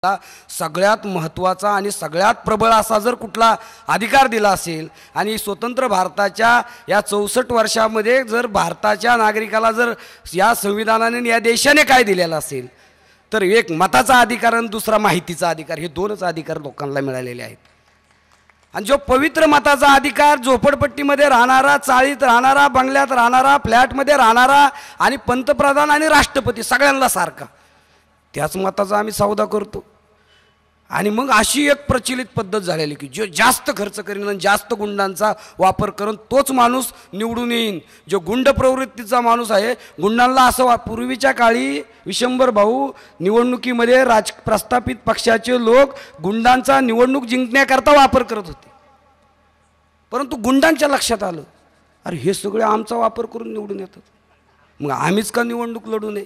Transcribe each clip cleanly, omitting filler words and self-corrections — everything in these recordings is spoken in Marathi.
सगळ्यात महत्त्वाचा आणि सगळ्यात प्रबळ असा जर कुठला अधिकार दिला असेल आणि स्वतंत्र भारताच्या या 64 वर्षामध्ये जर भारताच्या नागरिकाला जर या संविधानाने या देशाने काय दिलेलं असेल तर एक मताचा अधिकार आणि दुसरा माहितीचा अधिकार, हे दोनच अधिकार लोकांना मिळालेले आहेत. आणि जो पवित्र मताचा अधिकार झोपडपट्टीमध्ये राहणारा, चाळीत राहणारा, बंगल्यात राहणारा, फ्लॅटमध्ये राहणारा आणि पंतप्रधान आणि राष्ट्रपती सगळ्यांना सारखा, त्याच मताचा आम्ही सौदा करतो. आणि मग अशी एक प्रचलित पद्धत झालेली की जो जास्त खर्च करीन आणि जास्त गुंडांचा वापर करून तोच माणूस निवडून येईन. जो गुंड प्रवृत्तीचा माणूस आहे, गुंडांना असं पूर्वीच्या काळी विशंभर भाऊ निवडणुकीमध्ये प्रस्थापित पक्षाचे लोक गुंडांचा निवडणूक जिंकण्याकरता वापर करत होते. परंतु गुंडांच्या लक्षात आलं, अरे हे सगळे आमचा वापर करून निवडून येतात, मग आम्हीच का निवडणूक लढू नये.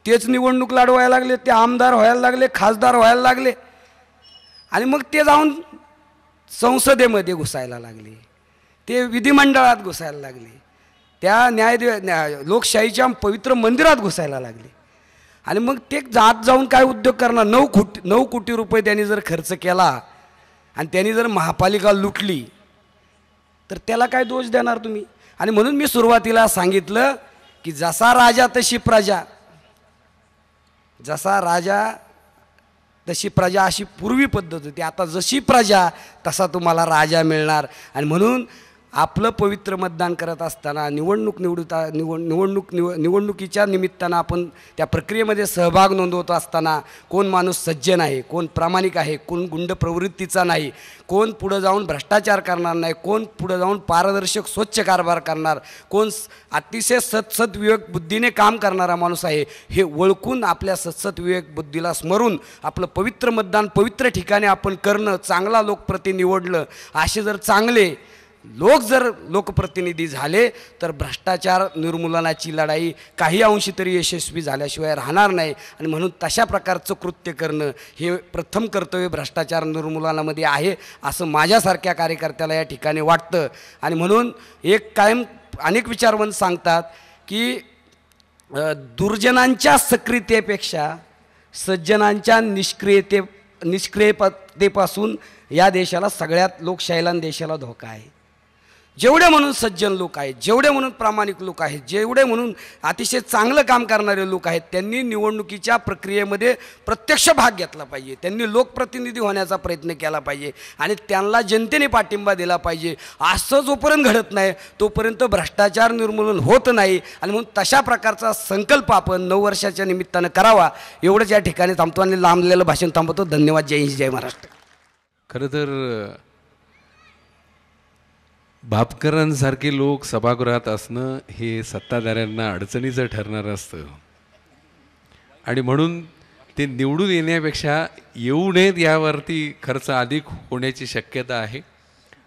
तेच निवडणूक लढवायला लागले, ते आमदार व्हायला लागले, खासदार व्हायला लागले आणि मग ते जाऊन संसदेमध्ये घुसायला लागले, ते विधिमंडळात घुसायला लागले, त्या लोकशाहीच्या पवित्र मंदिरात घुसायला लागले. आणि मग ते जाऊन काय उद्योग करणार. 9 कोटी रुपये त्यांनी जर खर्च केला आणि त्यांनी जर महापालिका लुटली तर त्याला काय दोष देणार तुम्ही. आणि म्हणून मी सुरुवातीला सांगितलं की जसा राजा तशी प्रजा, जसा राजा तशी प्रजा, अशी पूर्वी पद्धत होती. आता जशी प्रजा तसा तुम्हाला राजा मिळणार. आणि म्हणून आपलं पवित्र मतदान करत असताना निवडणुकीच्या निमित्तानं आपण त्या प्रक्रियेमध्ये सहभाग नोंदवत असताना कोण माणूस सज्जन आहे, कोण प्रामाणिक आहे, कोण गुंड प्रवृत्तीचा नाही, कोण पुढं जाऊन भ्रष्टाचार करणार नाही, कोण पुढं जाऊन पारदर्शक स्वच्छ कारभार करणार, कोण अतिशय सत्सद्विवेक बुद्धीने काम करणारा माणूस आहे, हे ओळखून आपल्या सत्सद्विवेक बुद्धीला स्मरून आपलं पवित्र मतदान पवित्र ठिकाणी आपण करणं, चांगला लोकप्रतिनिधी निवडलं, असे जर चांगले लोक जर लोकप्रतिनिधी झाले तर भ्रष्टाचार निर्मूलनाची लढाई काही अंशी तरी यशस्वी झाल्याशिवाय राहणार नाही. आणि म्हणून तशा प्रकारचं कृत्य करणं हे प्रथम कर्तव्य भ्रष्टाचार निर्मूलनामध्ये आहे असं माझ्यासारख्या कार्यकर्त्याला या ठिकाणी वाटतं. आणि म्हणून एक कायम अनेक विचारवंत सांगतात की दुर्जनांच्या सक्रियतेपेक्षा सज्जनांच्या निष्क्रियतेपासून या देशाला, सगळ्यात लोकशाहीला आणि देशाला धोका आहे. जेवढे म्हणून सज्जन लोक आहेत, जेवढे म्हणून प्रामाणिक लोक आहेत, जेवढे म्हणून अतिशय चांगलं काम करणारे लोक आहेत, त्यांनी निवडणुकीच्या प्रक्रियेमध्ये प्रत्यक्ष भाग घेतला पाहिजे, त्यांनी लोकप्रतिनिधी होण्याचा प्रयत्न केला पाहिजे आणि त्यांना जनतेने पाठिंबा दिला पाहिजे. असं जोपर्यंत घडत नाही तोपर्यंत भ्रष्टाचार निर्मूलन होत नाही. आणि म्हणून तशा प्रकारचा संकल्प आपण 9 वर्षाच्या निमित्तानं करावा. एवढंच या ठिकाणी थांबतो आणि लांबलेलं भाषण थांबवतो. धन्यवाद. जय हिंद, जय महाराष्ट्र. खरं तर भापकरांसारखे लोक सभागृहात असणं हे सत्ताधाऱ्यांना अडचणीचं ठरणारं असतं आणि म्हणून ते निवडून येण्यापेक्षा येऊ नयेत यावरती खर्च अधिक होण्याची शक्यता आहे.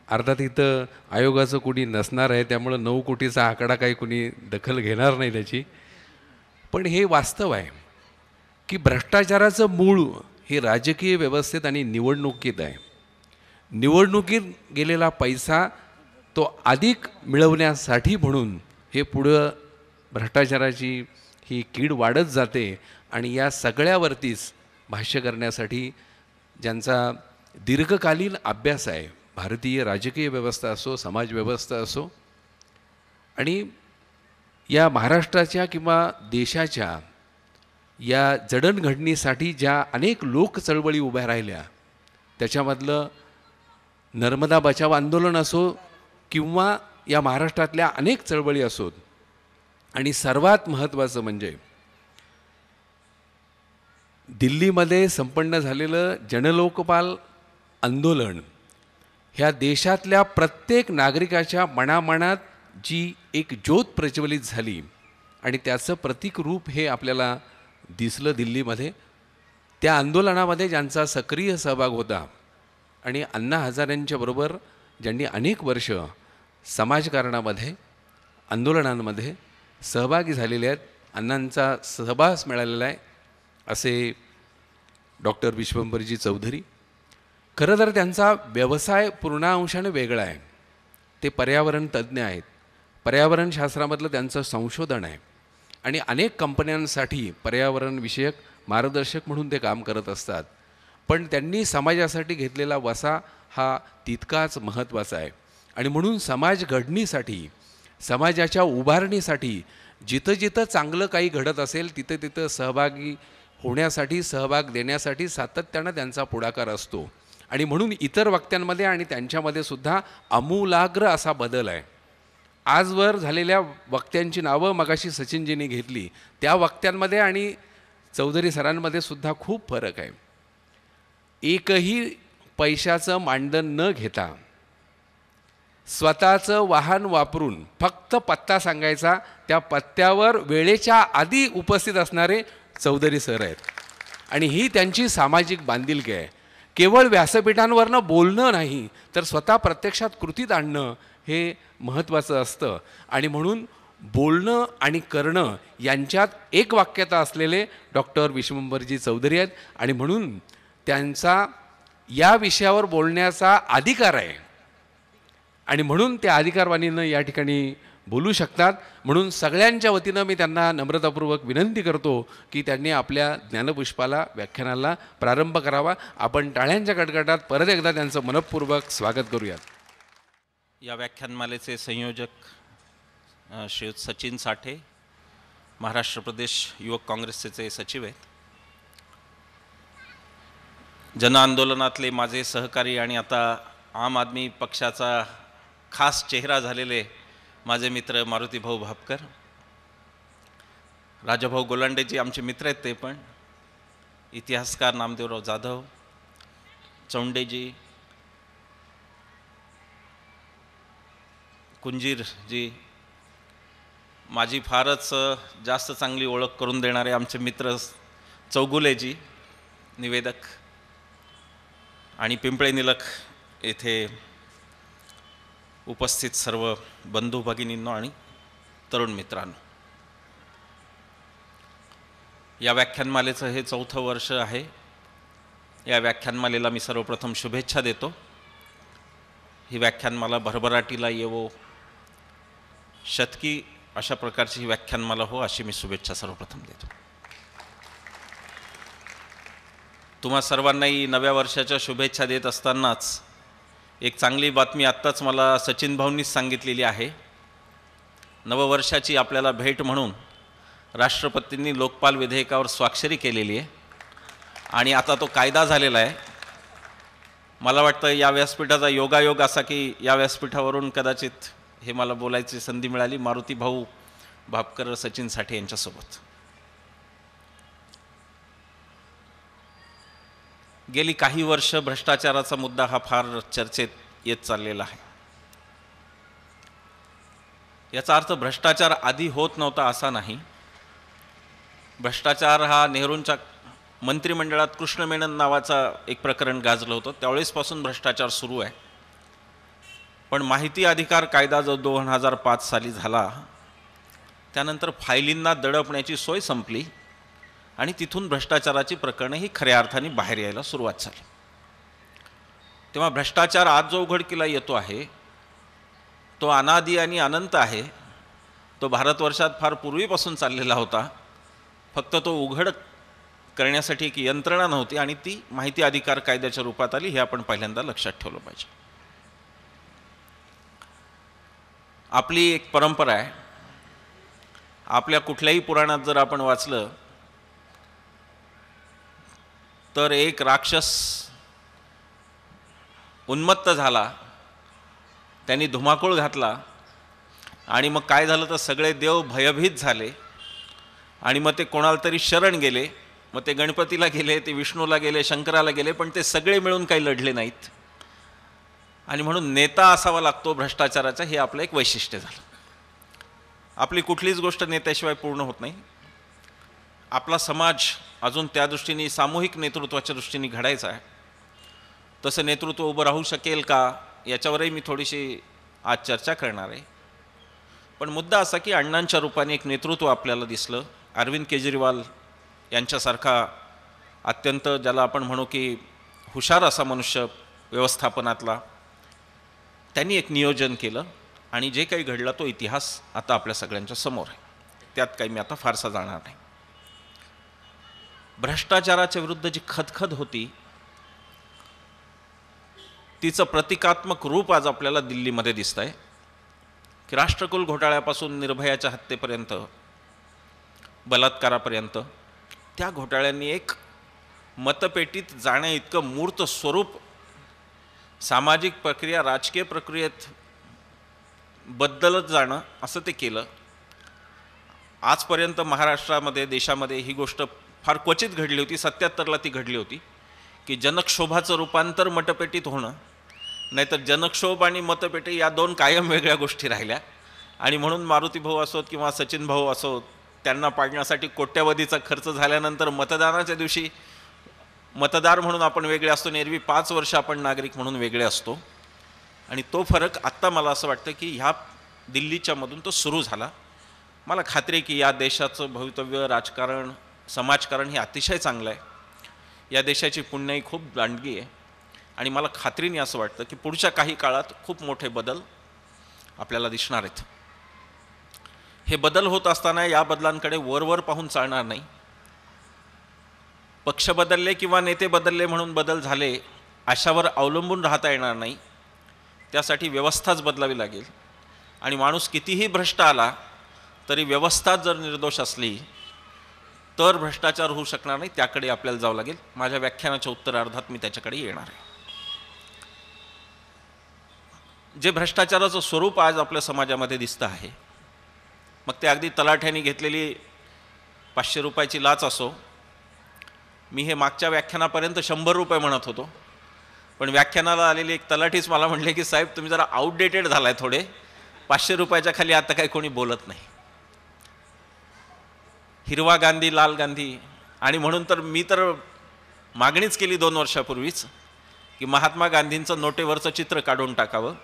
अर्थात इथं आयोगाचं कुणी नसणार आहे, त्यामुळं 9 कोटीचा आकडा काही कुणी दखल घेणार नाही त्याची. पण हे वास्तव आहे की भ्रष्टाचाराचं मूळ हे राजकीय व्यवस्थेत आणि निवडणुकीत आहे. निवडणुकीत गेलेला पैसा तो अधिक मिळवण्यासाठी म्हणून हे पुढं भ्रष्टाचाराची ही कीड वाढत जाते आणि या सगळ्यावरतीच भाष्य करण्यासाठी ज्यांचा दीर्घकालीन अभ्यास आहे, भारतीय राजकीय व्यवस्था असो, समाज व्यवस्था असो, आणि या महाराष्ट्राच्या किंवा देशाच्या या जडणघडणीसाठी ज्या अनेक लोक चळवळी उभ्या राहिल्या, त्याच्यामधलं नर्मदा बचाव आंदोलन असो किंवा या महाराष्ट्रातल्या अनेक चळवळी असोत, आणि सर्वात महत्त्वाचं म्हणजे दिल्लीमध्ये संपन्न झालेलं जनलोकपाल आंदोलन, ह्या देशातल्या प्रत्येक नागरिकाच्या मनामनात जी एक ज्योत प्रज्वलित झाली आणि त्याचं प्रतीक रूप हे आपल्याला दिसलं दिल्लीमध्ये. त्या आंदोलनामध्ये ज्यांचा सक्रिय सहभाग होता आणि अण्णा हजारेंच्या बरोबर ज्यांनी अनेक वर्ष समाजकारणामध्ये, आंदोलनांमध्ये सहभागी झालेले आहेत, अण्णांचा सहवास मिळालेला आहे असे डॉक्टर विश्वंभरजी चौधरी. खरं तर त्यांचा व्यवसाय पूर्ण अंशाने वेगळा आहे. ते पर्यावरण तज्ज्ञ आहेत, पर्यावरणशास्त्रामधलं त्यांचं संशोधन आहे आणि अनेक कंपन्यांसाठी पर्यावरणविषयक मार्गदर्शक म्हणून ते काम करत असतात. पण त्यांनी समाजासाठी घेतलेला वसा हा तितकाच महत्त्वाचा आहे. आणि म्हणून समाज घडणीसाठी, समाजाच्या उभारणीसाठी जिथं जिथं चांगलं काही घडत असेल तिथं तिथं सहभागी होण्यासाठी, सहभाग देण्यासाठी सातत्यानं त्यांचा पुढाकार असतो. आणि म्हणून इतर वक्त्यांमध्ये आणि त्यांच्यामध्ये सुद्धा आमूलाग्र असा बदल आहे. आजवर झालेल्या वक्त्यांची नावं मगाशी सचिनजींनी घेतली, त्या वक्त्यांमध्ये आणि चौधरी सरांमध्ये सुद्धा खूप फरक आहे. एकही पैशाचं मानधन न घेता स्वतःचं वाहन वापरून फक्त पत्ता सांगायचा, त्या पत्त्यावर वेळेच्या आधी उपस्थित असणारे चौधरी सर आहेत. आणि ही त्यांची सामाजिक बांधिलकी आहे. केवळ व्यासपीठांवरनं बोलणं नाही तर स्वतः प्रत्यक्षात कृतीत आणणं हे महत्त्वाचं असतं. आणि म्हणून बोलणं आणि करणं यांच्यात एक वाक्यता असलेले डॉक्टर विश्वंभरजी चौधरी आहेत. आणि म्हणून त्यांचा या विषयावर बोलण्याचा अधिकार आहे आणि म्हणून त्या अधिकारवाणीनं या ठिकाणी बोलू शकतात. म्हणून सगळ्यांच्या वतीनं मी त्यांना नम्रतापूर्वक विनंती करतो की त्यांनी आपल्या ज्ञानपुष्पाला व्याख्यानाला प्रारंभ करावा. आपण टाळ्यांच्या गडगडात परत एकदा त्यांचं मनःपूर्वक स्वागत करूयात. या व्याख्यानमालेचे संयोजक श्रीयुत सचिन साठे, महाराष्ट्र प्रदेश युवक काँग्रेसचे सचिव आहेत. जनआंदोलनातले माझे सहकारी आणि आता आम आदमी पक्षाचा खास चेहरा झालेले माझे मित्र मारुतीभाऊ भापकर, राजाभाऊ गोलांडेजी आमचे मित्र आहेत, ते पण इतिहासकार नामदेवराव जाधव, चौंडेजी, कुंजीरजी, माझी फारच जास्त चांगली ओळख करून देणारे आमचे मित्र चौगुलेजी निवेदक, आणि पिंपळे निलख येथे उपस्थित सर्व बंधू भगिनींनो आणि तरुण मित्रांनो. या व्याख्यानमालेचं हे 4थं वर्ष आहे. या व्याख्यानमालेला मी सर्वप्रथम शुभेच्छा देतो. ही व्याख्यानमाला भरभराटीला येवो, शतकी अशा प्रकारची ही व्याख्यानमाला हो, अशी मी शुभेच्छा सर्वप्रथम देतो. तुम्हा सर्वांनाही नव्या वर्षाच्या शुभेच्छा देत असतानाच एक चांगली बातमी आत्ताच मला सचिन भाऊंनीच सांगितलेली आहे. नववर्षाची आपल्याला भेट म्हणून राष्ट्रपतींनी लोकपाल विधेयकावर स्वाक्षरी केलेली आहे आणि आता तो कायदा झालेला आहे. मला वाटतं या व्यासपीठाचा योगायोग असा की या व्यासपीठावरून कदाचित हे मला बोलायची संधी मिळाली मारुतीभाऊ भापकर, सचिन साठे यांच्यासोबत. गेली काही वर्ष भ्रष्टाचाराचा मुद्दा हा फार चर्चेत येत चाललेला आहे. याचा अर्थ भ्रष्टाचार आधी होत नव्हता असा नाही. भ्रष्टाचार हा नेहरूंच्या मंत्रिमंडळात कृष्ण मेनन नावाचा एक प्रकरण गाजलं होतं, त्यावेळेसपासून भ्रष्टाचार सुरू आहे. पण माहिती अधिकार कायदा जो 2005 साली झाला त्यानंतर फायलींना दडपण्याची सोय संपली आणि तिथून भ्रष्टाचाराची प्रकरणं ही खऱ्या अर्थाने बाहेर यायला सुरुवात झाली. तेव्हा भ्रष्टाचार आज जो उघडकीला येतो आहे तो अनादी आणि अनंत आहे. तो भारतवर्षात फार पूर्वीपासून चाललेला होता, फक्त तो उघड करण्यासाठी एक यंत्रणा नव्हती आणि ती माहिती अधिकार कायद्याच्या रूपात आली, हे आपण पहिल्यांदा लक्षात ठेवलं पाहिजे. आपली एक परंपरा आहे. आपल्या कुठल्याही पुराणात जर आपण वाचलं तर एक राक्षस उन्मत्त झाला, त्यांनी धुमाकूळ घातला आणि मग काय झालं तर सगळे देव भयभीत झाले आणि मग ते कोणाला तरी शरण गेले. मग ते गणपतीला गेले, ते विष्णूला गेले, शंकराला गेले, पण ते सगळे मिळून काही लढले नाहीत. आणि म्हणून नेता असावा लागतो भ्रष्टाचाराचा, हे आपलं एक वैशिष्ट्य झालं. आपली कुठलीच गोष्ट नेत्याशिवाय पूर्ण होत नाही. आपला समाज अजून त्या दृष्टीने सामूहिक नेतृत्वाच्या दृष्टीने घडायचा आहे. तसं नेतृत्व उभं राहू शकेल का याच्यावरही मी थोडीशी आज चर्चा करणार आहे. पण मुद्दा असा की अण्णांच्या रूपाने एक नेतृत्व आपल्याला दिसलं. अरविंद केजरीवाल यांच्यासारखा अत्यंत ज्याला आपण म्हणू की हुशार असा मनुष्य व्यवस्थापनातला, त्यांनी एक नियोजन केलं आणि जे काही घडलं तो इतिहास आता आपल्या सगळ्यांच्या समोर आहे. त्यात काही मी आता फारसा जाणार नाही. भ्रष्टाचाराच्या विरुद्ध जी खदखद होती तिचं प्रतिकात्मक रूप आज आपल्याला दिल्लीमध्ये दिसत आहे की राष्ट्रकुल घोटाळ्यापासून निर्भयाच्या हत्येपर्यंत, बलात्कारापर्यंत त्या घोटाळ्यांनी एक मतपेटीत जाण्या इतकं मूर्त स्वरूप सामाजिक प्रक्रिया, राजकीय प्रक्रियेत बदलत जाणं असं ते केलं. आजपर्यंत महाराष्ट्रामध्ये, देशामध्ये ही गोष्ट फार क्वचित घडली होती. 77ला ती घडली होती की जनक्षोभाचं रूपांतर मतपेटीत होणं, नाहीतर जनक्षोभ आणि मतपेटी या दोन कायम वेगळ्या गोष्टी राहिल्या. आणि म्हणून मारुती भाऊ असोत किंवा सचिन भाऊ असोत, त्यांना पाडण्यासाठी कोट्यवधीचा खर्च झाल्यानंतर मतदानाच्या दिवशी मतदार म्हणून आपण वेगळे असतो, एरवी 5 वर्ष आपण नागरिक म्हणून वेगळे असतो. आणि तो फरक आत्ता मला असं वाटतं की ह्या दिल्लीच्यामधून तो सुरू झाला. मला खात्री आहे की या देशाचं भवितव्य, राजकारण, समाजकारण हे अतिशय चांगलं आहे. या देशाची पुण्याई खूप दांडगी आहे आणि मला खात्रीने असं वाटतं की पुढच्या काही काळात खूप मोठे बदल आपल्याला दिसणार आहेत. हे बदल होत असताना या बदलांकडे वर पाहून चालणार नाही. पक्ष बदलले किंवा नेते बदलले म्हणून बदल झाले अशावर अवलंबून राहता येणार नाही. त्यासाठी व्यवस्थाच बदलावी लागेल. आणि माणूस कितीही भ्रष्ट आला तरी व्यवस्था जर निर्दोष असली तर भ्रष्टाचार होऊ शकणार नाही. त्याकडे आपल्याला जावं लागेल. माझ्या व्याख्यानाच्या उत्तरार्धात मी त्याच्याकडे येणार आहे. जे भ्रष्टाचाराचं स्वरूप आज आपल्या समाजामध्ये दिसतं आहे, मग ते अगदी तलाठ्याने घेतलेली 500 रुपयाची लाच असो. मी हे मागच्या व्याख्यानापर्यंत 100 रुपये म्हणत होतो, पण व्याख्यानाला आलेले एक तलाठीच मला म्हणले की साहेब तुम्ही जरा आउटडेटेड झालाय थोडे, 500 रुपयाच्या खाली आता काही कोणी बोलत नाही. हिरवा गांधी, लाल गांधी. आणि म्हणून तर मी तर मागणीच केली 2 वर्षापूर्वीच की महात्मा गांधींचं नोटेवरचं चित्र काढून टाकावं.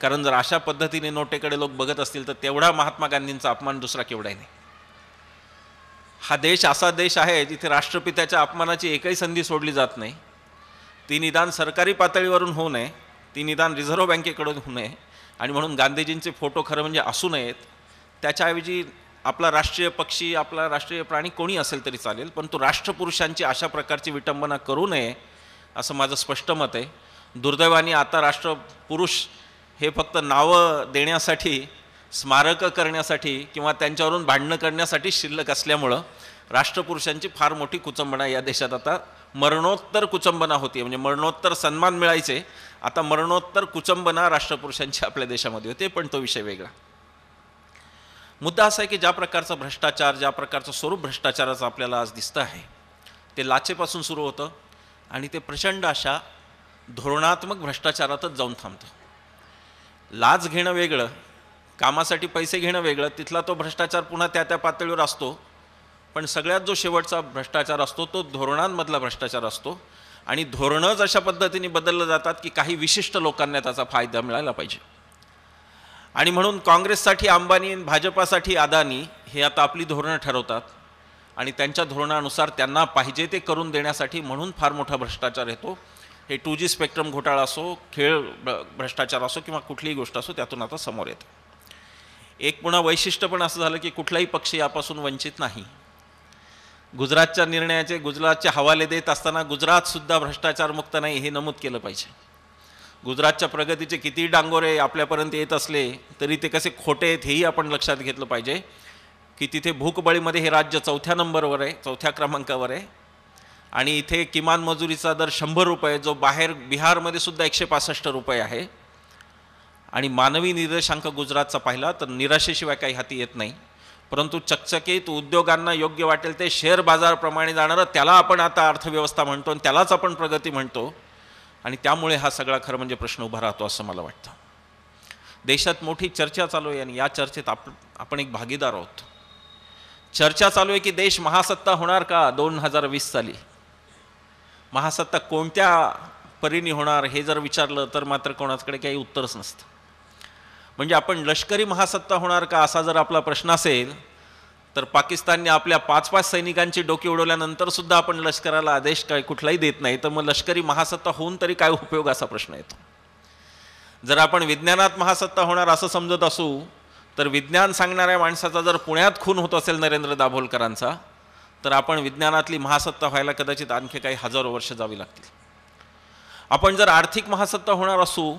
कारण जर अशा पद्धतीने नोटेकडे लोक बघत असतील तर तेवढा महात्मा गांधींचा अपमान दुसरा केवढाही नाही. हा देश असा देश आहे जिथे राष्ट्रपित्याच्या अपमानाची एकही संधी सोडली जात नाही. ती निदान सरकारी पातळीवरून होऊ नये, ती निदान रिझर्व्ह बँकेकडून होऊ नये. आणि म्हणून गांधीजींचे फोटो खरं म्हणजे असू नयेत. त्याच्याऐवजी आपला राष्ट्रीय पक्षी, आपला राष्ट्रीय प्राणी कोणी असेल तरी चालेल, पण तो राष्ट्रपुरुषांची अशा प्रकारची विटंबना करू नये असं माझं स्पष्ट मत आहे. दुर्दैवाने आता राष्ट्रपुरुष हे फक्त नावं देण्यासाठी, स्मारकं करण्यासाठी किंवा त्यांच्यावरून भांडणं करण्यासाठी शिल्लक असल्यामुळं राष्ट्रपुरुषांची फार मोठी कुचंबणा या देशात आता मरणोत्तर कुचंबना होती. म्हणजे मरणोत्तर सन्मान मिळायचे, आता मरणोत्तर कुचंबना राष्ट्रपुरुषांची आपल्या देशामध्ये होते. पण तो विषय वेगळा. मुद्दा असा आहे की ज्या प्रकारचा भ्रष्टाचार, ज्या प्रकारचं स्वरूप भ्रष्टाचाराचं आपल्याला आज दिसतं आहे ते लाचेपासून सुरू होतं आणि ते प्रचंड अशा धोरणात्मक भ्रष्टाचारातच जाऊन थांबतं. लाच घेणं वेगळं, कामासाठी पैसे घेणं वेगळं, तिथला तो भ्रष्टाचार पुन्हा त्या पातळीवर असतो. पण सगळ्यात जो शेवटचा भ्रष्टाचार असतो तो धोरणांमधला भ्रष्टाचार असतो. आणि धोरणंच अशा पद्धतीने बदललं जातात की काही विशिष्ट लोकांना त्याचा फायदा मिळायला पाहिजे. आणि म्हणून काँग्रेससाठी अंबानी, भाजपासाठी अदानी हे आता आपली धोरणं ठरवतात आणि त्यांच्या धोरणानुसार त्यांना पाहिजे ते करून देण्यासाठी म्हणून फार मोठा भ्रष्टाचार येतो. हे 2G स्पेक्ट्रम घोटाळा असो, खेळ भ्रष्टाचार असो किंवा कुठलीही गोष्ट असो, त्यातून आता समोर येतं. एक पुन्हा वैशिष्ट्य पण असं झालं की कुठलाही पक्ष यापासून वंचित नाही. गुजरातच्या निर्णयाचे, गुजरातचे हवाले देत असताना गुजरातसुद्धा भ्रष्टाचारमुक्त नाही हे नमूद केलं पाहिजे. गुजरातच्या प्रगतीचे किती डांगोरे आपल्यापर्यंत येत असले तरी ते कसे खोटे आहेत हेही आपण लक्षात घेतलं पाहिजे की तिथे भूकबळीमध्ये हे राज्य 4थ्या नंबरवर आहे, 4थ्या क्रमांकावर आहे. आणि इथे किमान मजुरीचा दर 100 रुपये, जो बाहेर बिहारमध्ये सुद्धा 165 रुपये आहे. आणि मानवी निर्देशांक गुजरातचा पाहिला तर निराशेशिवाय काही हाती येत नाही. परंतु चकचकीत उद्योगांना योग्य वाटेल ते शेअर बाजाराप्रमाणे जाणारं त्याला आपण आता अर्थव्यवस्था म्हणतो आणि त्यालाच आपण प्रगती म्हणतो. आणि त्यामुळे हा सगळा खरं म्हणजे प्रश्न उभा राहतो असं मला वाटतं. देशात मोठी चर्चा चालू आहे आणि या चर्चेत आपण एक भागीदार आहोत. चर्चा चालू आहे की देश महासत्ता होणार का 2020 साली. महासत्ता कोणत्या परीने होणार हे जर विचारलं तर मात्र कोणाकडे काही उत्तरच नसतं. म्हणजे आपण लष्करी महासत्ता होणार का असा जर आपला प्रश्न असेल तर पाकिस्तानने आपल्या 5-5 सैनिकांची डोकी उडवल्यानंतर सुद्धा आपण लष्कराला आदेश काय कुठलाही देत नाही, तर मग लष्करी महासत्ता होऊन तरी काय उपयोग असा प्रश्न येतो. जर आपण विज्ञानात महासत्ता होणार असं समजत असू तर विज्ञान सांगणाऱ्या माणसाचा जर पुण्यात खून होत असेल नरेंद्र दाभोलकरांचा तर आपण विज्ञानातली महासत्ता व्हायला कदाचित आणखी काही हजारो वर्ष जावी लागतील. आपण जर आर्थिक महासत्ता होणार असू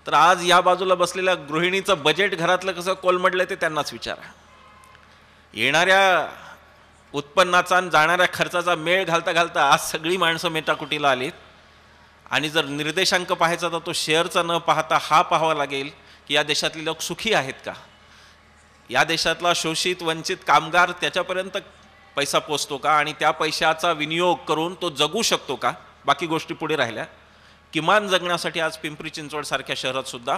तर आज या बाजूला बसलेल्या गृहिणीचं बजेट घरातलं कसं कोलमडलं ते त्यांनाच विचारा. येणाऱ्या उत्पन्नाचा आणि जाणाऱ्या खर्चाचा मेळ घालता घालता आज सगळी माणसं मेटाकुटीला आलीत. आणि जर निर्देशांक पाहायचा तर तो शेअरचा न पाहता हा पाहावा लागेल की या देशातले लोक सुखी आहेत का, या देशातला शोषित वंचित कामगार त्याच्यापर्यंत पैसा पोचतो का, आणि त्या पैशाचा विनियोग करून तो जगू शकतो का. बाकी गोष्टी पुढे राहिल्या. किमान जगण्यासाठी आज पिंपरी चिंचवडसारख्या शहरात सुद्धा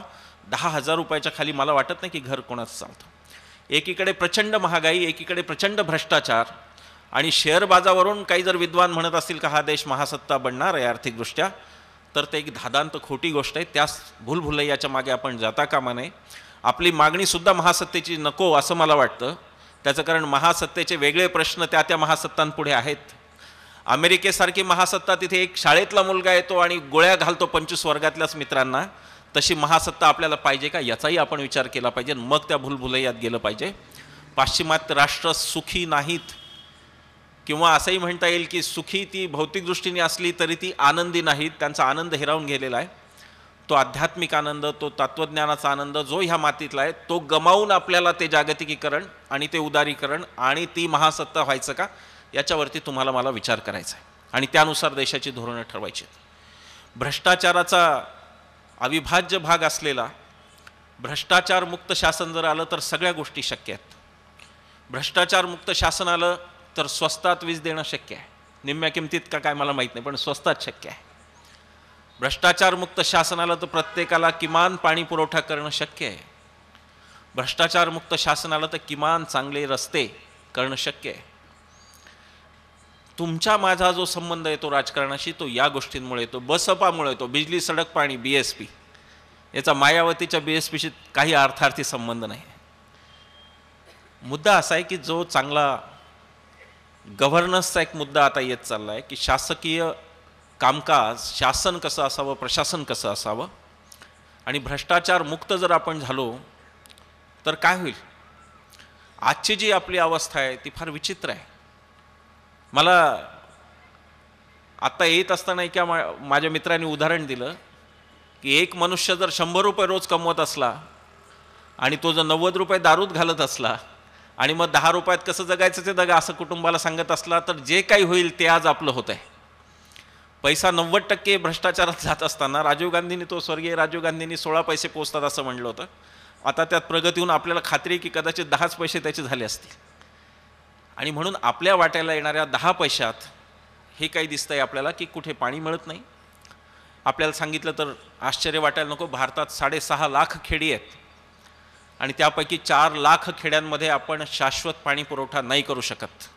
10,000 रुपयाच्या खाली मला वाटत नाही की घर कोणाचं चालतं. एकीकडे प्रचंड महागाई, एकीकडे प्रचंड भ्रष्टाचार, आणि शेअर बाजारावरून काही जर विद्वान म्हणत असतील का हा देश महासत्ता बनणार आहे आर्थिकदृष्ट्या, तर ते एक धादांत खोटी गोष्ट आहे. त्यास भूलभुलैयाच्या मागे आपण जाता कामा नये. आपली मागणीसुद्धा महासत्तेची नको असं मला वाटतं. त्याचं कारण महासत्तेचे वेगळे प्रश्न त्या त्या महासत्तांपुढे आहेत. अमेरिकेसारखी महासत्ता, तिथे एक शाळेतला मुलगा येतो आणि गोळ्या घालतो 25 वर्गातल्याच मित्रांना, तशी महासत्ता आपल्याला पाहिजे का याचाही आपण विचार केला पाहिजे. मग त्या भूलभुलैयात गेलं पाहिजे. पाश्चिमात्य राष्ट्र सुखी नाहीत, किंवा असंही म्हणता येईल की सुखी ती भौतिक दृष्टीने असली तरी ती आनंदी नाहीत. त्यांचा आनंद हिरावून गेलेला आहे. तो आध्यात्मिक आनंद, तो तत्त्वज्ञानाचा आनंद जो ह्या मातीतला आहे, तो गमावून आपल्याला ते जागतिकीकरण आणि ते उदारीकरण आणि ती महासत्ता व्हायचं का याच्यावरती तुम्हाला मला विचार करायचा आहे, आणि त्यानुसार देशाची धोरणं ठरवायची आहेत. भ्रष्टाचाराचा अविभाज्य भाग असलेला भ्रष्टाचारमुक्त शासन जर आलं तर सगळ्या गोष्टी शक्य आहेत. भ्रष्टाचारमुक्त शासन आलं तर स्वस्तात वीज देणं शक्य आहे. निम्म्या किमतीत का काय मला माहीत नाही, पण स्वस्तात शक्य आहे. भ्रष्टाचारमुक्त शासन आलं तर प्रत्येकाला किमान पाणी पुरवठा करणं शक्य आहे. भ्रष्टाचारमुक्त शासन आलं तर किमान चांगले रस्ते करणं शक्य आहे. तुमच्या माझा जो संबंध येतो राजकारणाशी तो या गोष्टींमुळे येतो, बसपामुळे येतो. बिजली सडक पाणी BSP, याचा मायावतीच्या BSPशी काही अर्थार्थी संबंध नाही. मुद्दा असा आहे की जो चांगला गव्हर्नन्सचा एक मुद्दा आता येत चालला आहे की शासकीय कामकाज, शासन कसं असावं, प्रशासन कसं असावं, आणि भ्रष्टाचार मुक्त जर आपण झालो तर काय होईल. आजची जी आपली अवस्था आहे ती फार विचित्र आहे. मला आत्ता येत असताना एका माझ्या मित्रांनी उदाहरण दिलं की एक मनुष्य जर 100 रुपये रोज कमवत असला आणि तो जर 90 रुपये दारूत घालत असला आणि मग 10 रुपयात कसं जगायचं ते जगा असं कुटुंबाला सांगत असला तर जे काही होईल ते आज आपलं होत आहे. पैसा 90% भ्रष्टाचारात जात असताना राजीव गांधींनी, तो स्वर्गीय राजीव गांधींनी 16 पैसे पोचतात असं म्हणलं होतं. आता त्यात प्रगती होऊन आपल्याला खात्री आहे की कदाचित 10 पैसे त्याचे झाले असतील. आणि म्हणून आपल्या वाट्याला येणाऱ्या 10 पैशात हे काही दिसतंय आपल्याला की कुठे पाणी मिळत नाही. आपल्याला सांगितलं तर आश्चर्य वाटायला नको, भारतात 6.5 लाख खेडी आहेत आणि त्यापैकी 4 लाख खेड्यांमध्ये आपण शाश्वत पाणी पुरवठा नाही करू शकत.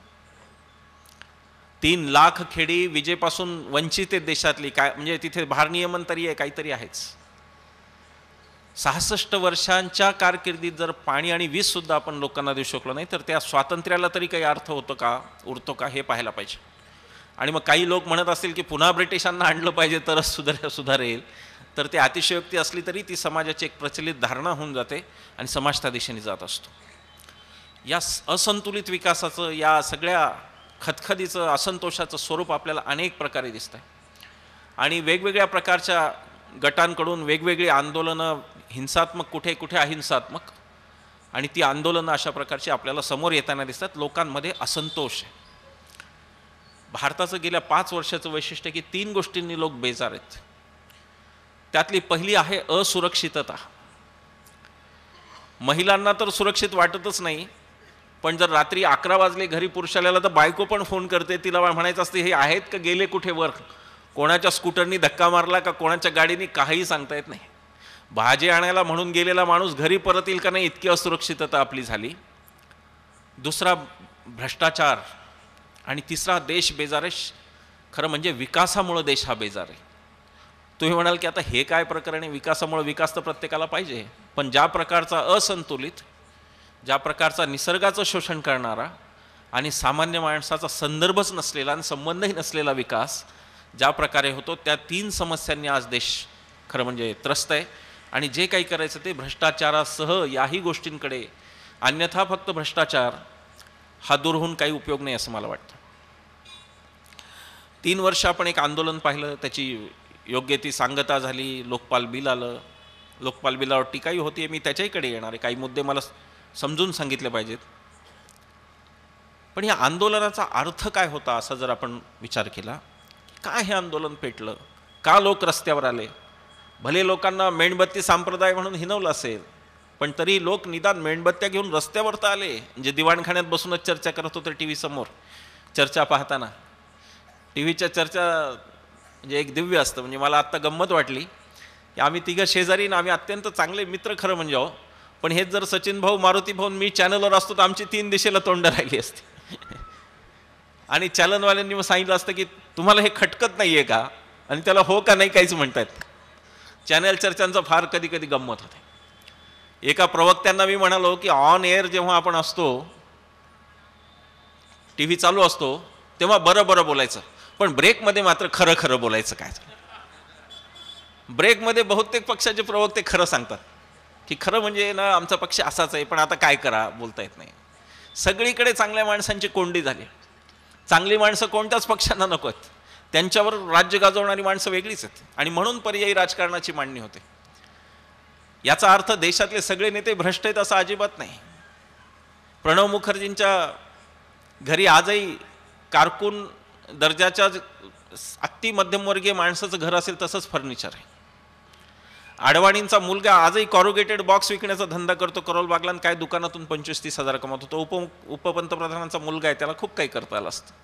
3 लाख खेडी विजेपासून वंचित आहेत देशातली. काय म्हणजे तिथे भारनियमन तरी आहे, काहीतरी आहेच. 66 वर्षांच्या कारकिर्दीत जर पाणी आणि वीज सुद्धा आपण लोकांना देऊ शकलो नाही तर त्या स्वातंत्र्याला तरी काही अर्थ होतो का, उरतो का, हे पाहायला पाहिजे. आणि मग काही लोक म्हणत असतील की पुन्हा ब्रिटिशांना आणलं पाहिजे तरच सुधारेल, तर ती अतिशयोक्ती असली तरी ती समाजाची एक प्रचलित धारणा होऊन जाते आणि समाज त्या दिशेने जात असतो. या असंतुलित विकासाचं, या सगळ्या खतखतीचं, असंतोषाचं स्वरूप आपल्याला अनेक प्रकारे दिसतं आहे. आणि वेगवेगळ्या प्रकारच्या गटांकडून वेगवेगळी आंदोलनं, हिंसात्मक कुठे कुठे अहिंसात्मक, आणि ती आंदोलनं अशा प्रकारची आपल्याला समोर येताना दिसतात. लोकांमध्ये असंतोष आहे. भारताचं गेल्या 5 वर्षाचं वैशिष्ट्य की 3 गोष्टींनी लोक बेजार आहेत. त्यातली पहिली आहे असुरक्षितता. महिलांना तर सुरक्षित वाटतच नाही, पण जर रात्री 11 वाजले घरी पुरुषाला तर बायको पण फोन करते. तिला म्हणायचं असते हे आहेत का गेले कुठे वर, कोणाच्या स्कूटरनी धक्का मारला का कोणाच्या गाडीने, काही सांगता येत नाही. भाजी आणायला म्हणून गेलेला माणूस घरी परत येईल का नाही, इतकी असुरक्षितता आपली झाली. दुसरा भ्रष्टाचार, आणि तिसरा देश बेजार आहे. खरं म्हणजे विकासामुळं देश हा बेजार आहे. तुम्ही म्हणाल की आता हे काय प्रकरण आहे, विकासामुळे, विकास तर प्रत्येकाला पाहिजे, पण ज्या प्रकारचा असंतुलित, ज्या प्रकारचा निसर्गाचं शोषण करणारा आणि सामान्य माणसाचा संदर्भच नसलेला आणि संबंधही नसलेला विकास ज्या प्रकारे होतो, त्या 3 समस्यांनी आज देश खरं म्हणजे त्रस्त आहे. आणि जे काही करायचं ते भ्रष्टाचारासह याही गोष्टींकडे, अन्यथा फक्त भ्रष्टाचार हा दूर होऊन काही उपयोग नाही असं मला वाटतं. 3 वर्ष आपण एक आंदोलन पाहिलं, त्याची योग्य ती सांगता झाली, लोकपाल बिल आलं, लोकपाल बिलावर टीकाही होती, मी त्याच्याकडे येणार आहे, काही मुद्दे मला समजून सांगितले पाहिजेत. पण या आंदोलनाचा अर्थ काय होता असा जर आपण विचार केला, का हे आंदोलन पेटलं, का लोक रस्त्यावर आले? भले लोकांना मेणबत्ती संप्रदाय म्हणून हिनवलं असेल, पण तरी लोक निदान मेणबत्त्या घेऊन रस्त्यावर तर आले. म्हणजे दिवाणखान्यात बसूनच चर्चा करत होते टी व्ही समोर, चर्चा पाहताना. टी व्हीच्या चर्चा म्हणजे एक दिव्य असतं. म्हणजे मला आत्ता गंमत वाटली की आम्ही तिघं शेजारी ना, आम्ही अत्यंत चांगले मित्र खरं म्हणजे हो, पण हेच जर सचिन भाऊ, मारुती भाऊ, मी चॅनलवर असतो तर आमची 3 दिशेला तोंड राहिली असती. आणि चॅनलवाल्यांनी मग सांगितलं असतं की तुम्हाला हे खटकत नाही आहे का, आणि त्याला हो का नाही काहीच म्हणतात. चॅनल चर्चांचा फार कधी कधी गंमत होते. एका प्रवक्त्यांना मी म्हणालो की ऑन एअर जेव्हा आपण असतो, टी व्ही चालू असतो, तेव्हा बरं बरं बोलायचं, पण ब्रेकमध्ये मात्र खरं खरं बोलायचं. काय ब्रेकमध्ये बहुतेक पक्षाचे प्रवक्ते खरं सांगतात की खरं म्हणजे ना आमचा पक्ष असाच आहे, पण आता काय करा, बोलता येत नाही. सगळीकडे चांगल्या माणसांची कोंडी झाली. चांगली माणसं कोणत्याच पक्षांना नको आहेत, त्यांच्यावर राज्य गाजवणारी माणसं वेगळीच आहेत. आणि म्हणून पर्यायी राजकारणाची मांडणी होते. याचा अर्थ देशातले सगळे नेते भ्रष्ट आहेत असं अजिबात नाही. प्रणव मुखर्जींच्या घरी आजही कारकून दर्जाच्या अति मध्यमवर्गीय माणसाचं घर असेल तसंच फर्निचर आहे. आडवाणींचा मुलगा आजही कॉरुगेटेड बॉक्स विकण्याचा धंदा करतो करोल बागला, काय दुकानातून 25-30 हजार कमवतो. तो उपपंतप्रधानांचा मुलगा आहे, त्याला खूप काही करता आलं असतं.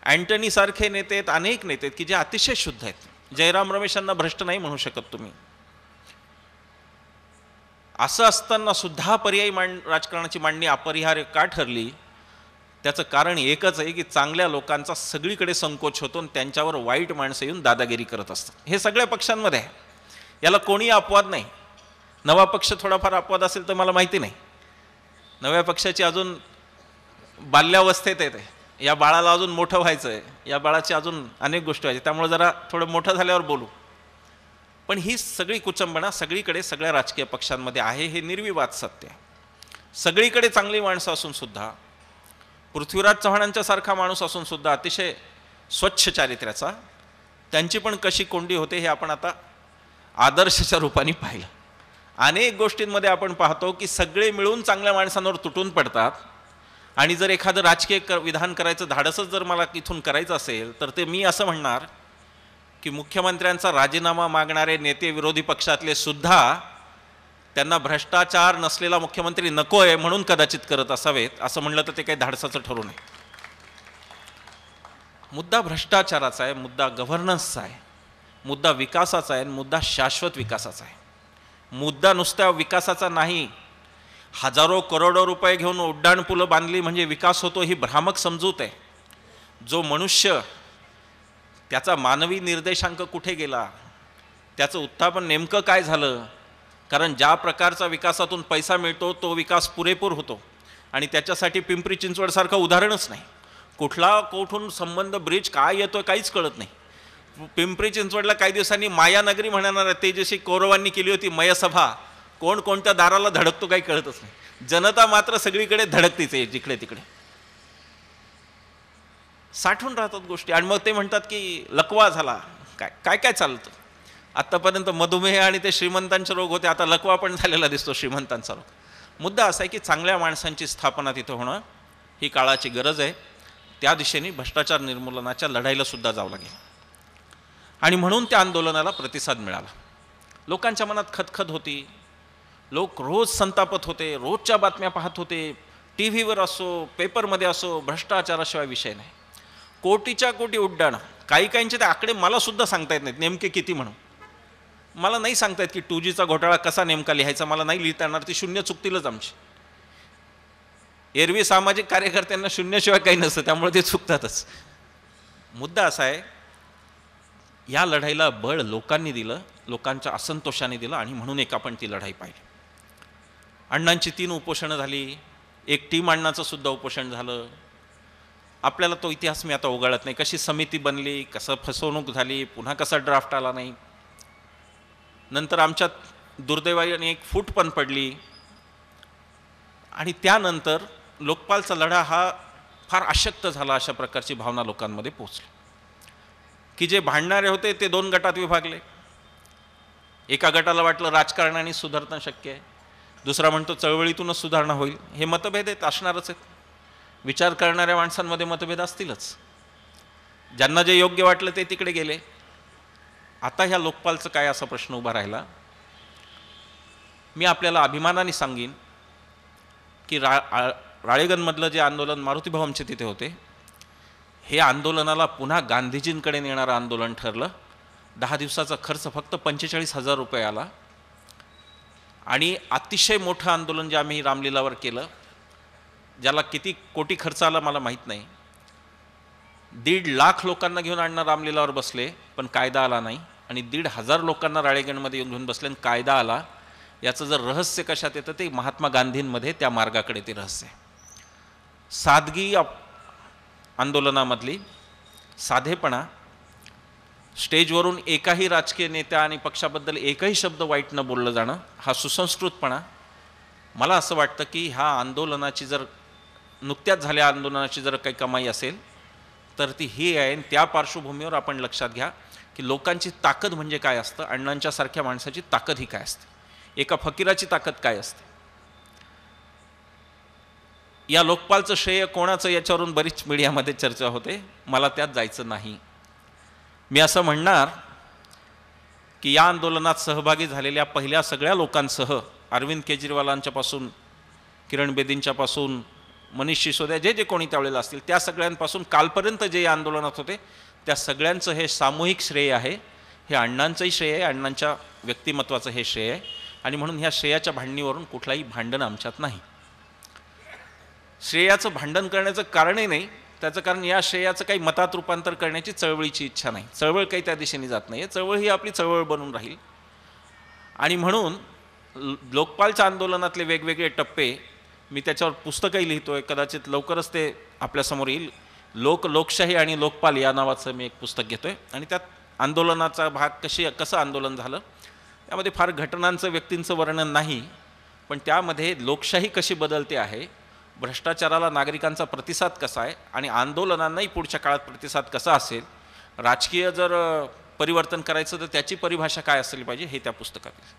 अँटनी सारखे नेते आहेत, अनेक नेते आहेत की जे अतिशय शुद्ध आहेत. जयराम रमेशांना भ्रष्ट नाही म्हणू शकत तुम्ही. असं असताना सुद्धा पर्यायी राजकारणाची मांडणी अपरिहार्य का ठरली? त्याचं कारण एकच आहे की चांगल्या लोकांचा सगळीकडे संकोच होतो आणि त्यांच्यावर वाईट माणसं येऊन दादागिरी करत असतात. हे सगळ्या पक्षांमध्ये आहे, याला कोणी अपवाद नाही. नवा पक्ष थोडाफार अपवाद असेल तर मला माहिती नाही. नव्या पक्षाची अजून बाल्यावस्थेत येते, या बाळाला अजून मोठं व्हायचं आहे, या बाळाची अजून अनेक गोष्टी व्हायच्या, त्यामुळे जरा थोडं मोठं झाल्यावर बोलू. पण ही सगळी कुचंबणा सगळीकडे सगळ्या राजकीय पक्षांमध्ये आहे, हे निर्विवाद सत्य आहे. सगळीकडे चांगली माणसं असून सुद्धा, पृथ्वीराज चव्हाणांच्या सारखा माणूस असून सुद्धा अतिशय स्वच्छ चारित्र्याचा, त्यांची पण कशी कोंडी होते हे आपण आता आदर्शाच्या रूपाने पाहिलं. अनेक गोष्टींमध्ये आपण पाहतो की सगळे मिळून चांगल्या माणसांवर तुटून पडतात. आणि जर एखादं राजकीय विधान करायचं धाडसच जर मला इथून करायचं असेल तर ते मी असं म्हणणार की मुख्यमंत्र्यांचा राजीनामा मागणारे नेते विरोधी पक्षातले सुद्धा त्यांना भ्रष्टाचार नसलेला मुख्यमंत्री नको आहे म्हणून कदाचित करत असावेत. असं म्हणलं तर ते काही धाडसाचं ठरू नये. मुद्दा भ्रष्टाचाराचा आहे, मुद्दा गव्हर्नन्सचा आहे, मुद्दा विकासाचा आहे, मुद्दा शाश्वत विकासाचा आहे. मुद्दा नुसत्या विकासाचा नाही. हजारो करोडो रुपये घेऊन उड्डाणपुलं बांधली म्हणजे विकास होतो ही भ्रामक समजूत आहे. जो मनुष्य त्याचा मानवी निर्देशांक कुठे गेला, त्याचं उत्थापन नेमकं काय झालं, कारण ज्या प्रकारचा विकासातून पैसा मिळतो तो विकास पुरेपूर होतो. आणि त्याच्यासाठी पिंपरी चिंचवडसारखं उदाहरणच नाही. कुठला कोठून संबंध ब्रिज काय येतोय काहीच कळत नाही. पिंपरी चिंचवडला काही दिवसांनी मायानगरी म्हणणार ते जशी कौरवांनी केली होती मयसभा, कोण कोणत्या दाराला धडकतो काही कळतच नाही. जनता मात्र सगळीकडे धडकतीच आहे, जिकडे तिकडे साठून राहतात गोष्टी. आणि मग ते म्हणतात की लकवा झाला. काय काय काय चालतं? आत्तापर्यंत मधुमेह आणि ते श्रीमंतांचे रोग होते, आता लकवा पण झालेला दिसतो श्रीमंतांचा रोग. मुद्दा असा आहे की चांगल्या माणसांची स्थापना तिथं होणं ही काळाची गरज आहे. त्या दिशेने भ्रष्टाचार निर्मूलनाच्या लढाईला सुद्धा जावं लागेल. आणि म्हणून त्या आंदोलनाला प्रतिसाद मिळाला. लोकांच्या मनात खदखद होती. लोक रोज संतापत होते, रोजच्या बातम्या पाहत होते, टी व्हीवर असो पेपरमध्ये असो, भ्रष्टाचाराशिवाय विषय नाही. कोटीच्या कोटी उड्डाणं. काही काहींचे ते आकडे मला सुद्धा सांगता येत नाहीत नेमके किती म्हणून. मला नाही सांगता येत की 2Gचा घोटाळा कसा नेमका लिहायचा, मला नाही लिहिता येणार. ती शून्य चुकतीलच आमची. एरवी सामाजिक कार्यकर्त्यांना शून्याशिवाय काही नसतं, त्यामुळे ते चुकतातच. मुद्दा असा आहे, या लढाईला बळ लोकांनी दिलं, लोकांच्या असंतोषाने दिलं. आणि म्हणून एक आपण ती लढाई पाहिली. अण्णांची 3 उपोषणं झाली, एक टीम अण्णाचं सुद्धा उपोषण झालं. आपल्याला तो इतिहास मी आता उगाळत नाही, कशी समिती बनली, कसं फसवणूक झाली, पुन्हा कसा ड्राफ्ट आला नाही. नंतर आमच्यात दुर्दैवाने एक फूट पण पडली. आणि त्यानंतर लोकपालचा लढा हा फार अशक्त झाला, अशा प्रकारची भावना लोकांमध्ये पोचली. की जे भांडणारे होते ते दोन गटात विभागले. एका गटाला वाटलं राजकारणाने सुधारणं शक्य आहे, दुसरा म्हणतो चळवळीतूनच सुधारणा होईल. हे मतभेद आहेत, असणारच आहेत. विचार करणाऱ्या माणसांमध्ये मतभेद असतीलच. ज्यांना जे योग्य वाटलं ते तिकडे गेले. आता ह्या लोकपालचं काय असा प्रश्न उभा राहिला. मी आपल्याला अभिमानाने सांगीन की राळेगणमधलं जे आंदोलन मारुतीभाऊ आमचे तिथे होते, हे आंदोलनाला पुन्हा गांधीजींकडे नेणारं आंदोलन ठरलं. 10 दिवसाचा खर्च फक्त 45,000 रुपये आला. आणि अतिशय मोठं आंदोलन जे आम्ही रामलीलावर केलं, ज्याला किती कोटी खर्च आला मला माहीत नाही. 1.5 लाख लोकांना घेऊन अण्णा रामलीलावर बसले, पण कायदा आला नाही. आणि 1,500 लोकांना राळेगणमध्ये घेऊन बसले आणि कायदा आला. याचं जर रहस्य कशात येतं ते महात्मा गांधींमध्ये त्या मार्गाकडे ते रहस्य आहे. सादगी आंदोलनामधली, साधेपणा, स्टेजवरून एकाही राजकीय नेत्या आणि पक्षाबद्दल एकही शब्द वाईट न बोललं जाणं, हा सुसंस्कृतपणा. मला असं वाटतं की ह्या आंदोलनाची जर नुकत्याच झाल्या आंदोलनाची जर काही कमाई असेल तर ती ही आहे. त्या पार्श्वभूमीवर आपण लक्षात घ्या की लोकांची ताकद म्हणजे काय असतं, अण्णांच्या सारख्या माणसाची ताकद ही काय असते, एका फकीराची ताकद काय असते. या लोकपालचं श्रेय कोणाचं याच्यावरून बरीच मीडियामध्ये चर्चा होते. मला त्यात जायचं नाही. मी असं म्हणणार की या आंदोलनात सहभागी झालेल्या पहिल्या सगळ्या लोकांसह, अरविंद केजरीवालांच्यापासून, किरण बेदींच्यापासून, मनीष सिसोदिया, जे जे कोणी त्यावेळेला असतील त्या सगळ्यांपासून कालपर्यंत जे या आंदोलनात होते त्या सगळ्यांचं हे सामूहिक श्रेय आहे. हे अण्णांचंही श्रेय आहे, अण्णांच्या व्यक्तिमत्वाचं हे श्रेय आहे. आणि म्हणून ह्या श्रेयाच्या भांडणीवरून कुठलाही भांडण आमच्यात नाही. श्रेयाचं भांडण करण्याचं कारणही नाही. त्याचं कारण या श्रेयाचं काही मतात रूपांतर करण्याची चळवळीची इच्छा नाही. चळवळ काही त्या दिशेने जात नाही. चळवळ ही आपली चळवळ बनून राहील. आणि म्हणून लोकपालच्या आंदोलनातले वेगवेगळे टप्पे मी त्याच्यावर पुस्तकही लिहितोय. कदाचित लवकरच ते आपल्यासमोर येईल. लोकशाही आणि लोकपाल या नावाचं मी एक पुस्तक घेतोय. आणि त्यात आंदोलनाचा भाग कसं आंदोलन झालं, त्यामध्ये फार घटनांचं, व्यक्तींचं वर्णन नाही, पण त्यामध्ये लोकशाही कशी बदलते आहे, भ्रष्टाचाराला नागरिकांचा प्रतिसाद कसा आहे आणि आंदोलनांनाही पुढच्या काळात प्रतिसाद कसा असेल, राजकीय जर परिवर्तन करायचं तर त्याची परिभाषा काय असली पाहिजे, हे त्या पुस्तकात आहे.